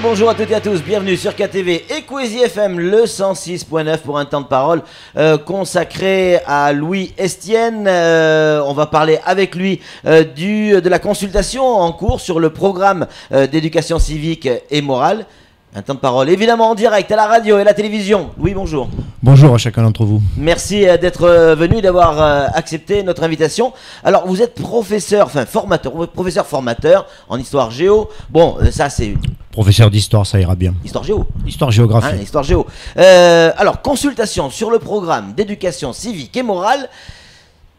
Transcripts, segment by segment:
Bonjour à toutes et à tous, bienvenue sur KTV et Quizy FM, le 106.9 pour un temps de parole consacré à Louis Estienne. On va parler avec lui de la consultation en cours sur le programme d'éducation civique et morale. Un temps de parole évidemment en direct à la radio et à la télévision. Louis, bonjour. Bonjour à chacun d'entre vous. Merci d'être venu, d'avoir accepté notre invitation. Alors vous êtes professeur formateur en histoire géo. Bon, ça c'est... Professeur d'histoire, ça ira bien. Histoire géo. Histoire géographie. Hein, histoire géo. Alors, consultation sur le programme d'éducation civique et morale.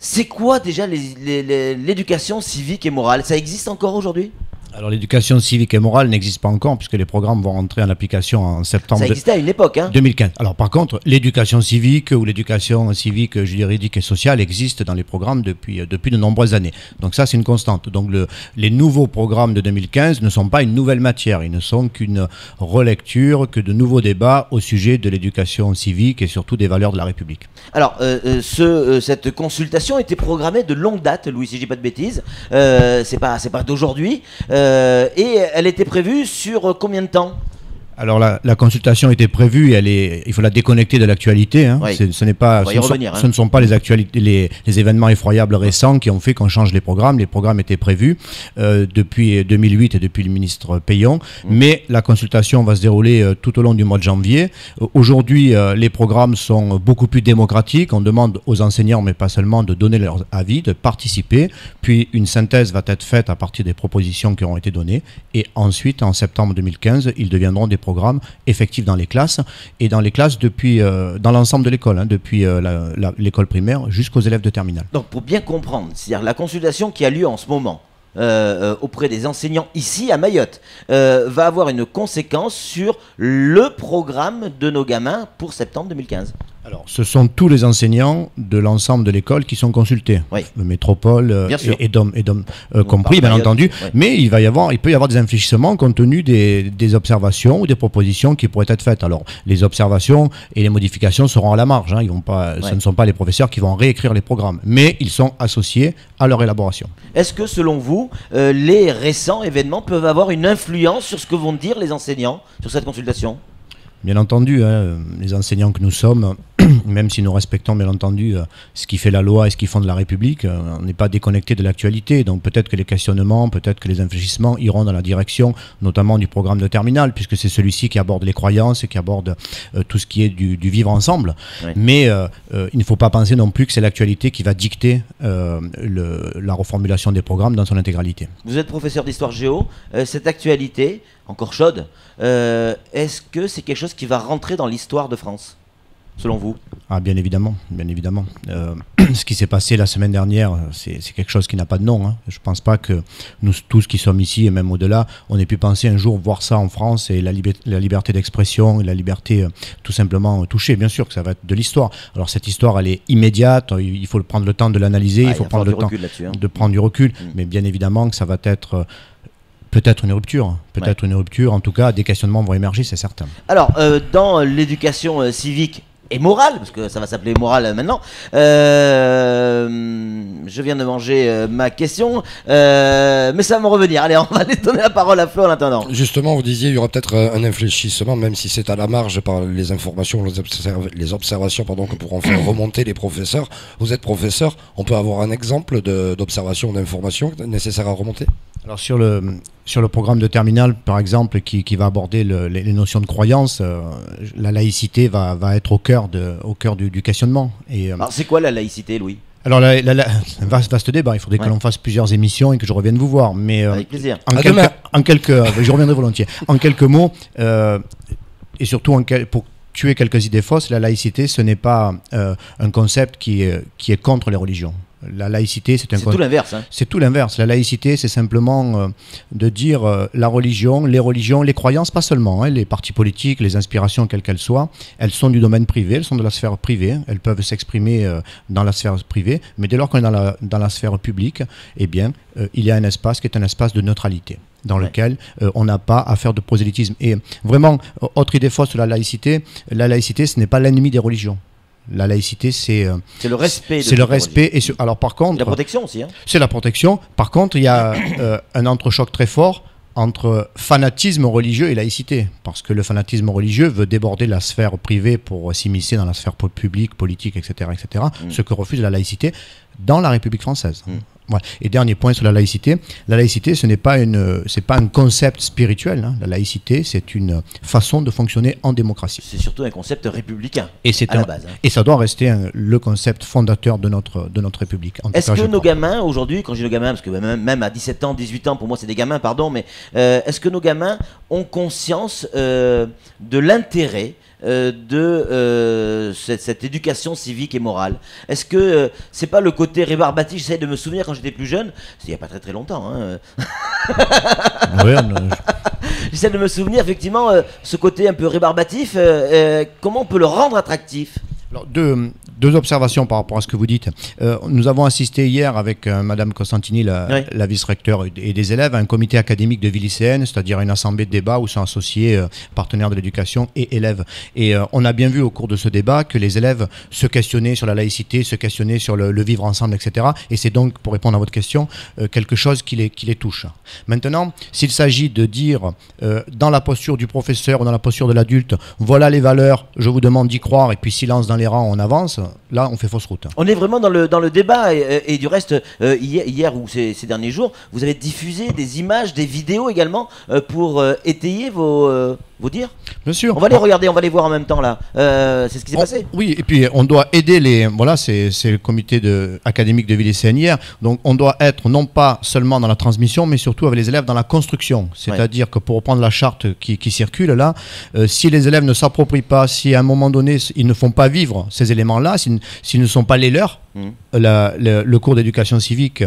C'est quoi déjà l'éducation civique et morale? Ça existe encore aujourd'hui? Alors l'éducation civique et morale n'existe pas encore puisque les programmes vont rentrer en application en septembre. Ça existait à une époque, hein 2015. Alors par contre, l'éducation civique ou l'éducation civique, juridique et sociale existe dans les programmes depuis de nombreuses années. Donc ça, c'est une constante. Donc les nouveaux programmes de 2015 ne sont pas une nouvelle matière. Ils ne sont qu'une relecture, que de nouveaux débats au sujet de l'éducation civique et surtout des valeurs de la République. Alors, cette consultation était programmée de longue date, Louis, si je dis pas de bêtises. C'est pas d'aujourd'hui. Et elle était prévue sur combien de temps? Alors la consultation était prévue, il faut la déconnecter de l'actualité. Hein. Oui. Ce ne sont pas les événements effroyables récents qui ont fait qu'on change les programmes. Les programmes étaient prévus depuis 2008 et depuis le ministre Payon. Mais la consultation va se dérouler tout au long du mois de janvier. Aujourd'hui, les programmes sont beaucoup plus démocratiques. On demande aux enseignants, mais pas seulement, de donner leur avis, de participer. Puis une synthèse va être faite à partir des propositions qui auront été données. Et ensuite, en septembre 2015, ils deviendront des programmes effectifs dans les classes et dans les classes depuis dans l'ensemble de l'école, hein, depuis l'école primaire jusqu'aux élèves de terminale. Donc pour bien comprendre, c'est-à-dire la consultation qui a lieu en ce moment auprès des enseignants ici à Mayotte va avoir une conséquence sur le programme de nos gamins pour septembre 2015. Alors, ce sont tous les enseignants de l'ensemble de l'école qui sont consultés, oui. Métropole et DOM compris, bien entendu. Oui. Mais il peut y avoir des infléchissements compte tenu des observations ou des propositions qui pourraient être faites. Alors, les observations et les modifications seront à la marge. Hein. Ce ne sont pas les professeurs qui vont réécrire les programmes, mais ils sont associés à leur élaboration. Est-ce que, selon vous, les récents événements peuvent avoir une influence sur ce que vont dire les enseignants sur cette consultation ? Bien entendu, hein, les enseignants que nous sommes, même si nous respectons bien entendu ce qui fait la loi et ce qui fonde la République, on n'est pas déconnecté de l'actualité. Donc peut-être que les questionnements, peut-être que les infléchissements iront dans la direction notamment du programme de terminale, puisque c'est celui-ci qui aborde les croyances et qui aborde tout ce qui est du vivre ensemble. Oui. Mais il ne faut pas penser non plus que c'est l'actualité qui va dicter la reformulation des programmes dans son intégralité. Vous êtes professeur d'histoire géo, cette actualité encore chaude, est-ce que c'est quelque chose qui va rentrer dans l'histoire de France, selon vous? Ah, bien évidemment, bien évidemment. Ce qui s'est passé la semaine dernière, c'est quelque chose qui n'a pas de nom. Hein. Je ne pense pas que nous tous qui sommes ici, et même au-delà, on ait pu penser un jour voir ça en France et la liberté d'expression et la liberté tout simplement touchée. Bien sûr que ça va être de l'histoire. Alors cette histoire, elle est immédiate, il faut prendre le temps de l'analyser, il faut prendre le temps de prendre du recul, mais bien évidemment que ça va être... Peut-être une rupture, en tout cas des questionnements vont émerger, c'est certain. Alors, dans l'éducation civique et morale, parce que ça va s'appeler morale maintenant, je viens de manger ma question, mais ça va me revenir. Allez, on va aller donner la parole à Flo en attendant. Justement, vous disiez il y aura peut-être un infléchissement, même si c'est à la marge par les informations, les observations que pourront faire remonter les professeurs. Vous êtes professeur, on peut avoir un exemple d'observation, d'information nécessaire à remonter? Alors sur le programme de terminale, par exemple, qui va aborder les notions de croyance, la laïcité va être au cœur du questionnement. Alors c'est quoi la laïcité, Louis? Alors, un vaste débat, il faudrait que l'on fasse plusieurs émissions et que je revienne vous voir. Mais, avec plaisir. Je reviendrai volontiers. En quelques mots, et surtout pour tuer quelques idées fausses, la laïcité, ce n'est pas un concept qui est contre les religions. La laïcité, c'est tout l'inverse. Hein. C'est tout l'inverse. La laïcité, c'est simplement de dire la religion, les croyances, pas seulement. Hein, les partis politiques, les inspirations, quelles qu'elles soient, elles sont du domaine privé, elles sont de la sphère privée. Elles peuvent s'exprimer dans la sphère privée, mais dès lors qu'on est dans la sphère publique, eh bien, il y a un espace qui est un espace de neutralité, dans lequel on n'a pas à faire de prosélytisme. Et vraiment, autre idée fausse sur la laïcité, ce n'est pas l'ennemi des religions. La laïcité, c'est le respect. C'est le respect. Alors par contre, la protection aussi. Hein. C'est la protection. Par contre, il y a un entrechoc très fort entre fanatisme religieux et laïcité, parce que le fanatisme religieux veut déborder la sphère privée pour s'immiscer dans la sphère publique, politique, etc., etc., ce que refuse la laïcité dans la République française. Voilà. Et dernier point sur la laïcité, ce n'est pas un concept spirituel, hein. La laïcité, c'est une façon de fonctionner en démocratie. C'est surtout un concept républicain à la base. Hein. Et ça doit rester le concept fondateur de notre République. Est-ce que nos gamins, aujourd'hui, quand je dis nos gamins, parce que même à 17 ans, 18 ans, pour moi c'est des gamins, pardon, mais est-ce que nos gamins ont conscience de l'intérêt cette éducation civique et morale? Est-ce que c'est pas le côté rébarbatif? J'essaie de me souvenir quand j'étais plus jeune, c'est il n'y a pas très longtemps, hein. Oui, j'essaie de me souvenir effectivement ce côté un peu rébarbatif, comment on peut le rendre attractif? Alors, deux observations par rapport à ce que vous dites. Nous avons assisté hier avec Madame Costantini, la vice-recteure et des élèves, à un comité académique de vie lycéenne, c'est-à-dire une assemblée de débat où sont associés partenaires de l'éducation et élèves. Et on a bien vu au cours de ce débat que les élèves se questionnaient sur la laïcité, se questionnaient sur le vivre ensemble, etc. Et c'est donc, pour répondre à votre question, quelque chose qui les touche. Maintenant, s'il s'agit de dire dans la posture du professeur ou dans la posture de l'adulte, voilà les valeurs, je vous demande d'y croire, et puis silence dans les rangs, on avance, là on fait fausse route. On est vraiment dans le débat et du reste, hier ou ces derniers jours, vous avez diffusé des images, des vidéos également pour étayer vos dires. Bien sûr. On va les regarder, on va les voir en même temps là. C'est ce qui s'est passé. Oui, et puis on doit aider c'est le comité académique de vie lycéenne hier, donc on doit être non pas seulement dans la transmission, mais surtout avec les élèves dans la construction. C'est-à-dire que pour reprendre la charte qui circule là, si les élèves ne s'approprient pas, si à un moment donné ils ne font pas vivre ces éléments-là, s'ils ne sont pas les leurs, le cours d'éducation civique,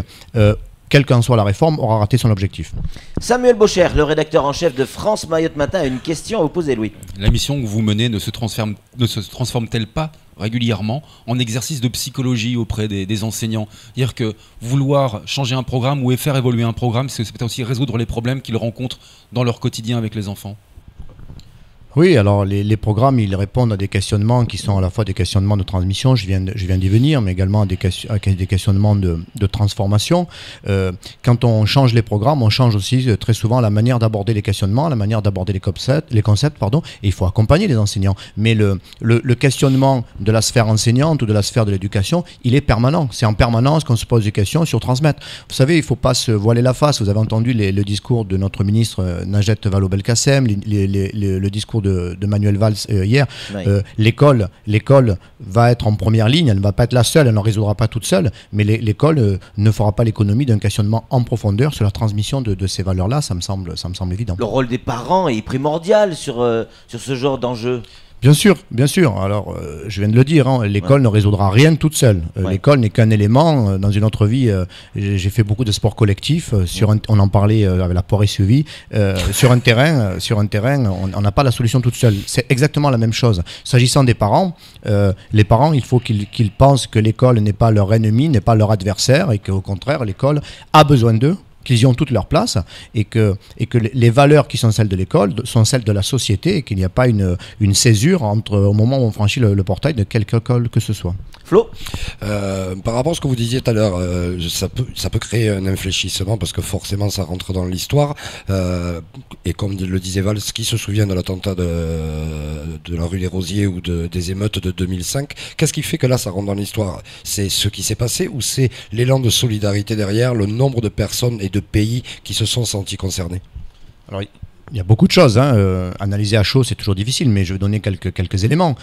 quelle qu'en soit la réforme, aura raté son objectif. Samuel Bocher, le rédacteur en chef de France Mayotte Matin, a une question à vous poser, Louis. La mission que vous menez ne se transforme-t-elle pas régulièrement en exercice de psychologie auprès des enseignants? C'est-à-dire que vouloir changer un programme ou faire évoluer un programme, c'est peut-être aussi résoudre les problèmes qu'ils rencontrent dans leur quotidien avec les enfants. Oui, alors les programmes, ils répondent à des questionnements qui sont à la fois des questionnements de transmission, je viens d'y venir, mais également à des questionnements de transformation. Quand on change les programmes, on change aussi très souvent la manière d'aborder les questionnements, la manière d'aborder les concepts, et il faut accompagner les enseignants. Mais le questionnement de la sphère enseignante ou de la sphère de l'éducation, il est permanent. C'est en permanence qu'on se pose des questions sur transmettre. Vous savez, il ne faut pas se voiler la face. Vous avez entendu le discours de notre ministre Najat Vallaud-Belkacem, le discours de Manuel Valls hier. Oui. L'école va être en première ligne, elle ne va pas être la seule, elle n'en résoudra pas toute seule, mais l'école ne fera pas l'économie d'un questionnement en profondeur sur la transmission de ces valeurs-là, ça me semble évident. Le rôle des parents est primordial sur ce genre d'enjeu. Bien sûr. Alors, je viens de le dire, hein, l'école ne résoudra rien toute seule. L'école n'est qu'un élément. Dans une autre vie, j'ai fait beaucoup de sport collectif. On en parlait avec la poire et suivi. Sur un terrain, on n'a pas la solution toute seule. C'est exactement la même chose. S'agissant des parents, les parents, il faut qu'ils pensent que l'école n'est pas leur ennemi, n'est pas leur adversaire, et qu'au contraire, l'école a besoin d'eux, qu'ils y ont toute leur place, et que les valeurs qui sont celles de l'école sont celles de la société, et qu'il n'y a pas une césure au moment où on franchit le portail de quelque école que ce soit. Flo, par rapport à ce que vous disiez tout à l'heure, ça peut créer un infléchissement parce que forcément ça rentre dans l'histoire, et comme le disait Valls, qui se souvient de l'attentat de la rue des Rosiers ou des émeutes de 2005, qu'est-ce qui fait que là ça rentre dans l'histoire? C'est ce qui s'est passé, ou c'est l'élan de solidarité derrière, le nombre de personnes et de pays qui se sont sentis concernés? Alors, il y a beaucoup de choses, hein. Analyser à chaud, c'est toujours difficile, mais je vais donner quelques éléments.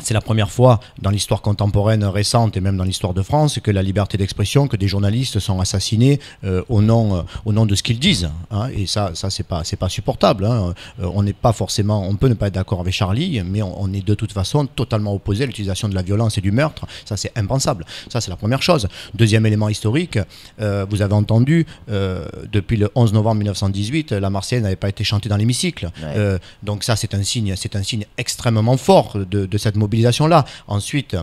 C'est la première fois dans l'histoire contemporaine récente et même dans l'histoire de France que la liberté d'expression, que des journalistes sont assassinés au nom de ce qu'ils disent, hein. Et ça c'est pas supportable, hein. On peut ne pas être d'accord avec Charlie, mais on est de toute façon totalement opposé à l'utilisation de la violence et du meurtre. Ça, c'est impensable. Ça, c'est la première chose. Deuxième élément historique, vous avez entendu, depuis le 11 novembre 1918, la Marseillaise n'avait pas été chantée dans l'hémicycle. Ouais. Donc ça, c'est un signe extrêmement fort de cette mobilisation-là. Ensuite,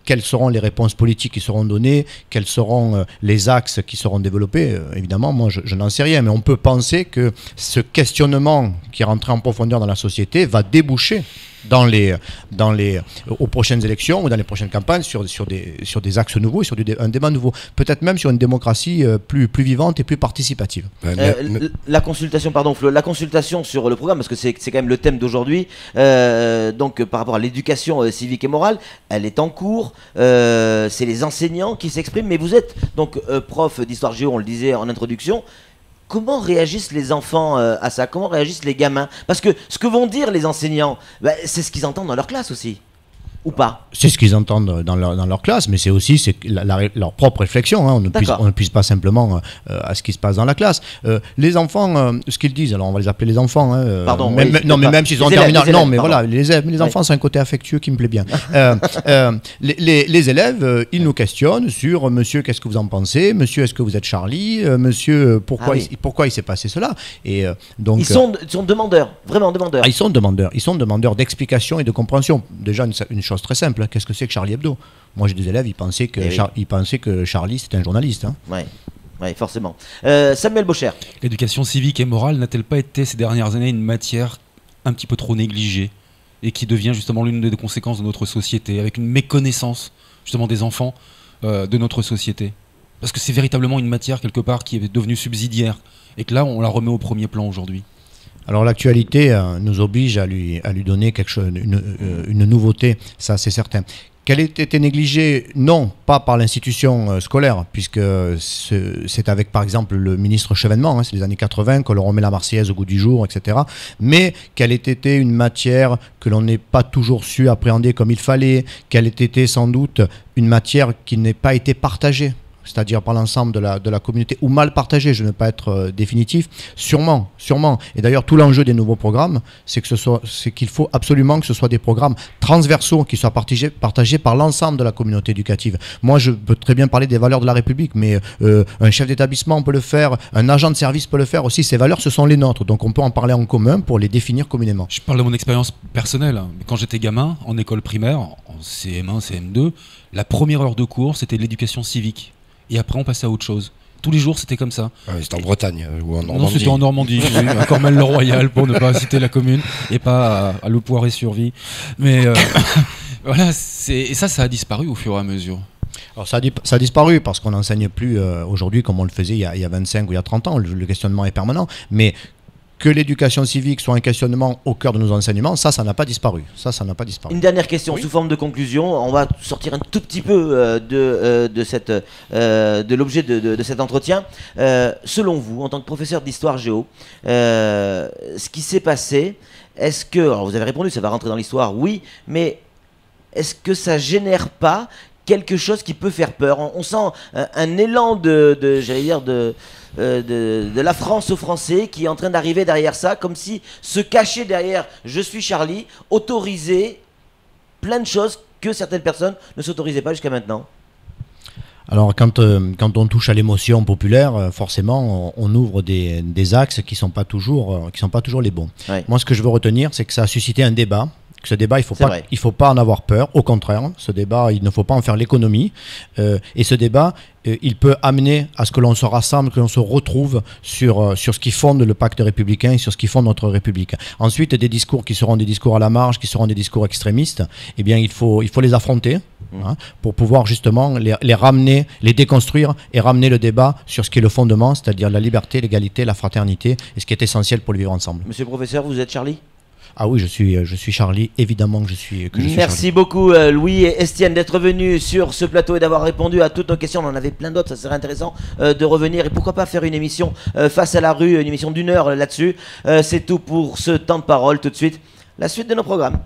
quelles seront les réponses politiques qui seront données, quels seront les axes qui seront développés, évidemment, moi je n'en sais rien, mais on peut penser que ce questionnement qui est rentré en profondeur dans la société va déboucher aux prochaines élections ou dans les prochaines campagnes sur des axes nouveaux et sur un débat nouveau. Peut-être même sur une démocratie plus vivante et plus participative. La consultation, pardon Flo, la consultation sur le programme, parce que c'est quand même le thème d'aujourd'hui, donc par rapport à l'éducation civique et morale, elle est en cours, c'est les enseignants qui s'expriment, mais vous êtes donc prof d'histoire géo, on le disait en introduction. Comment réagissent les enfants à ça? Comment réagissent les gamins? Parce que ce que vont dire les enseignants, c'est ce qu'ils entendent dans leur classe aussi. Ou pas? C'est ce qu'ils entendent dans leur classe, mais c'est aussi leur propre réflexion. Hein. On ne puise pas simplement à ce qui se passe dans la classe. Les enfants, ce qu'ils disent, alors on va les appeler les enfants. Hein, Pardon. Même s'ils sont en terminale. Non, mais voilà, les élèves, les enfants, c'est un côté affectueux qui me plaît bien. Les élèves, ils nous questionnent sur monsieur, qu'est-ce que vous en pensez? Monsieur, est-ce que vous êtes Charlie? Monsieur, pourquoi il s'est passé cela? Et donc ils sont demandeurs, vraiment demandeurs. Ils sont demandeurs d'explications et de compréhension. Déjà une chose très simple, qu'est-ce que c'est que Charlie Hebdo? Moi j'ai des élèves, ils pensaient que Charlie c'était un journaliste. Hein. Oui, forcément. Samuel Bocher. L'éducation civique et morale n'a-t-elle pas été ces dernières années une matière un petit peu trop négligée et qui devient justement l'une des conséquences de notre société, avec une méconnaissance justement des enfants de notre société? Parce que c'est véritablement une matière quelque part qui est devenue subsidiaire et que là on la remet au premier plan aujourd'hui. Alors l'actualité nous oblige à lui donner quelque chose, une nouveauté, ça c'est certain. Qu'elle ait été négligée, non, pas par l'institution scolaire, puisque c'est avec par exemple le ministre Chevènement, hein, c'est les années 80, que l'on remet la Marseillaise au goût du jour, etc. Mais qu'elle ait été une matière que l'on n'ait pas toujours su appréhender comme il fallait, qu'elle ait été sans doute une matière qui n'ait pas été partagée, c'est-à-dire par l'ensemble de la communauté, ou mal partagé, je ne veux pas être définitif, sûrement. Et d'ailleurs, tout l'enjeu des nouveaux programmes, c'est qu'il faut absolument que ce soit des programmes transversaux qui soient partagés par l'ensemble de la communauté éducative. Moi, je peux très bien parler des valeurs de la République, mais un chef d'établissement peut le faire, un agent de service peut le faire aussi. Ces valeurs, ce sont les nôtres, donc on peut en parler en commun pour les définir communément. Je parle de mon expérience personnelle. Quand j'étais gamin, en école primaire, en CM1, CM2, la première heure de cours, c'était l'éducation civique. Et après, on passait à autre chose. Tous les jours, c'était comme ça. C'était en Bretagne ou en Normandie? Non, c'était en Normandie, à Cormel-le-Royal, pour ne pas citer la commune, et pas à Le Poiret-sur-Vie. Mais voilà, et ça a disparu au fur et à mesure. Alors ça a disparu parce qu'on n'enseigne plus aujourd'hui comme on le faisait il y a 25 ou il y a 30 ans. Le questionnement est permanent. Mais que l'éducation civique soit un questionnement au cœur de nos enseignements, ça n'a pas disparu. Ça n'a pas disparu. Une dernière question sous forme de conclusion. On va sortir un tout petit peu de l'objet de cet entretien. Selon vous, en tant que professeur d'histoire géo, ce qui s'est passé, est-ce que, alors vous avez répondu, ça va rentrer dans l'histoire, oui, mais est-ce que ça génère pas quelque chose qui peut faire peur? On sent un élan de la France aux Français qui est en train d'arriver derrière ça, comme si se cachait derrière « je suis Charlie » autorisait plein de choses que certaines personnes ne s'autorisaient pas jusqu'à maintenant. Alors quand on touche à l'émotion populaire, forcément on ouvre des axes qui sont pas toujours les bons. Ouais. Moi ce que je veux retenir, c'est que ça a suscité un débat. Ce débat, il faut pas en avoir peur. Au contraire, ce débat, il ne faut pas en faire l'économie. Et ce débat, il peut amener à ce que l'on se rassemble, que l'on se retrouve sur ce qui fonde le pacte républicain et sur ce qui fonde notre République. Ensuite, des discours qui seront des discours à la marge, qui seront des discours extrémistes, eh bien, il faut les affronter pour pouvoir justement les ramener, les déconstruire et ramener le débat sur ce qui est le fondement, c'est-à-dire la liberté, l'égalité, la fraternité et ce qui est essentiel pour le vivre ensemble. Monsieur le professeur, vous êtes Charlie ? Ah oui, je suis Charlie, évidemment que je suis Merci Charlie. Beaucoup Louis et Estienne d'être venus sur ce plateau et d'avoir répondu à toutes nos questions. On en avait plein d'autres, ça serait intéressant de revenir et pourquoi pas faire une émission face à la rue, une émission d'1 heure là-dessus. C'est tout pour ce temps de parole. Tout de suite, la suite de nos programmes.